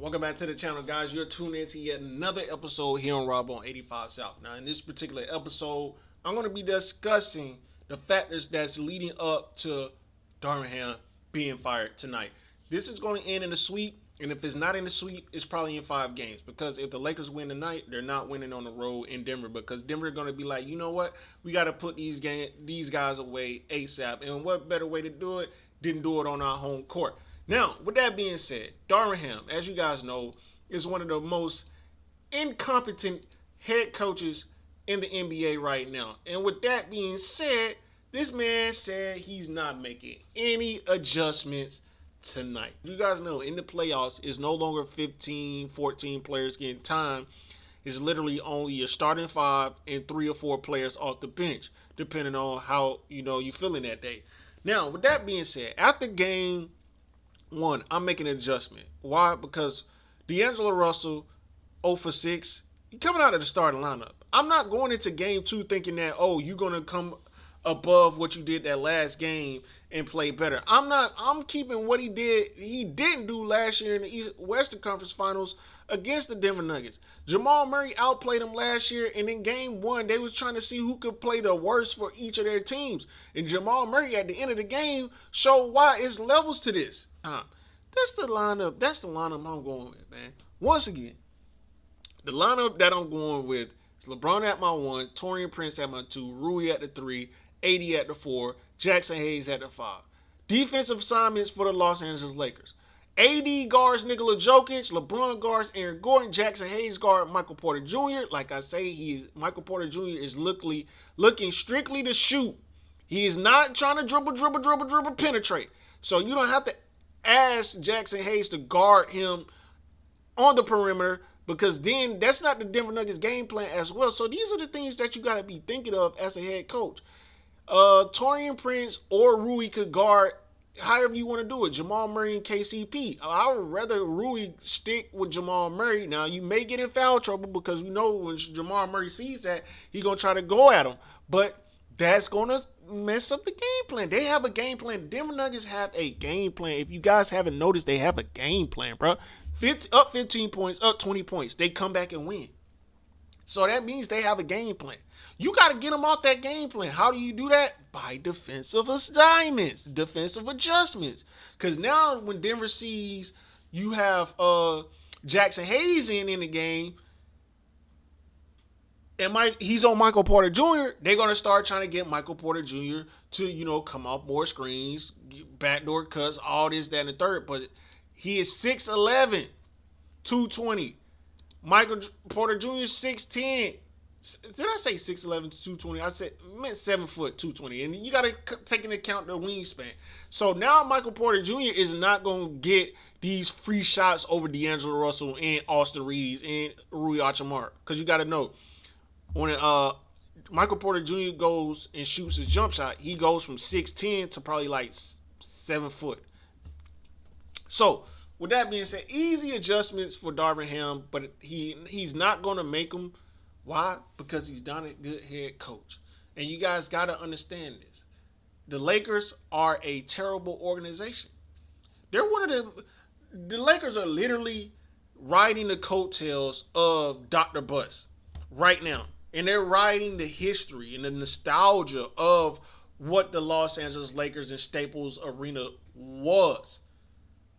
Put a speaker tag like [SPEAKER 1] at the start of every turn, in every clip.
[SPEAKER 1] Welcome back to the channel, guys. You're tuned in to yet another episode here on Rob on 85 South. Now, in this particular episode, I'm going to be discussing the factors that's leading up to Darvin Ham being fired tonight. This is going to end in a sweep, and if it's not in the sweep, it's probably in 5 games. Because if the Lakers win tonight, they're not winning on the road in Denver. Because Denver are going to be like, you know what? We got to put these guys away ASAP. And what better way to do it than do it on our home court? Now, with that being said, Darvin Ham, as you guys know, is one of the most incompetent head coaches in the NBA right now. And with that being said, this man said he's not making any adjustments tonight. You guys know in the playoffs, it's no longer 15, 14 players getting time. It's literally only your starting 5 and 3 or 4 players off the bench, depending on how you're feeling that day. Now, with that being said, after game 1, I'm making an adjustment. Why? Because D'Angelo Russell, 0 for 6, coming out of the starting lineup. I'm not going into game 2 thinking that, you're going to come above what you did that last game and play better. I'm keeping what he didn't do last year in the Western Conference Finals against the Denver Nuggets. Jamal Murray outplayed him last year, and in game 1, they was trying to see who could play the worst for each of their teams. And Jamal Murray, at the end of the game, showed why it's levels to this. That's the lineup. That's the lineup I'm going with, man. Once again, the lineup that I'm going with is LeBron at my 1, Taurean Prince at my 2, Rui at the 3, AD at the 4, Jackson Hayes at the 5. Defensive assignments for the Los Angeles Lakers. AD guards Nikola Jokic, LeBron guards Aaron Gordon, Jackson Hayes guard Michael Porter Jr. Like I say, Michael Porter Jr. is looking strictly to shoot. He is not trying to dribble, penetrate. So you don't have to ask Jackson Hayes to guard him on the perimeter, because then that's not the Denver Nuggets game plan as well. So these are the things that you got to be thinking of as a head coach. Taurean Prince or Rui could guard however you want to do it. Jamal Murray and KCP. I would rather Rui stick with Jamal Murray. Now, you may get in foul trouble because we know when Jamal Murray sees that, he's going to try to go at him. But that's going to mess up the game plan. They have a game plan. Denver Nuggets have a game plan. If you guys haven't noticed, they have a game plan, bro. Up 15 points, up 20 points. They come back and win. So that means they have a game plan. You got to get them off that game plan. How do you do that? By defensive assignments, defensive adjustments. Because now when Denver sees you have Jackson Hayes in the game, and he's on Michael Porter Jr., they're going to start trying to get Michael Porter Jr. to, come off more screens, backdoor cuts, all this, that, and the third. But he is 6'11", 220. Michael Porter Jr. 6'10". Did I say 6'11", 220? I meant 7 foot, 220. And you got to take into account the wingspan. So now Michael Porter Jr. is not going to get these free shots over D'Angelo Russell and Austin Reeves and Rui Hachimura. Because you got to know, when Michael Porter Jr. goes and shoots his jump shot, he goes from 6'10" to probably like 7 foot. So, with that being said, easy adjustments for Darvin Ham, but he's not going to make them. Why? Because he's not a good head coach. And you guys got to understand this. The Lakers are a terrible organization. They're one of the Lakers are literally riding the coattails of Dr. Bus right now. And they're riding the history and the nostalgia of what the Los Angeles Lakers and Staples Arena was.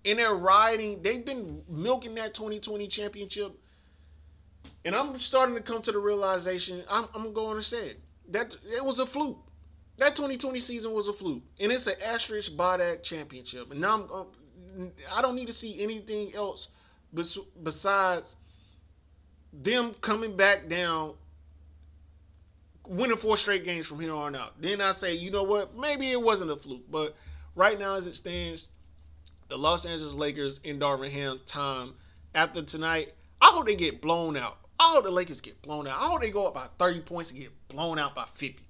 [SPEAKER 1] And they've been milking that 2020 championship. And I'm starting to come to the realization, I'm going to say that it was a fluke. That 2020 season was a fluke. And it's an asterisk by that championship. And now I don't need to see anything else besides them coming back down, winning 4 straight games from here on out. Then I say, you know what? Maybe it wasn't a fluke. But right now as it stands, the Los Angeles Lakers in Darvin Ham time after tonight, I hope they get blown out. I hope the Lakers get blown out. I hope they go up by 30 points and get blown out by 50.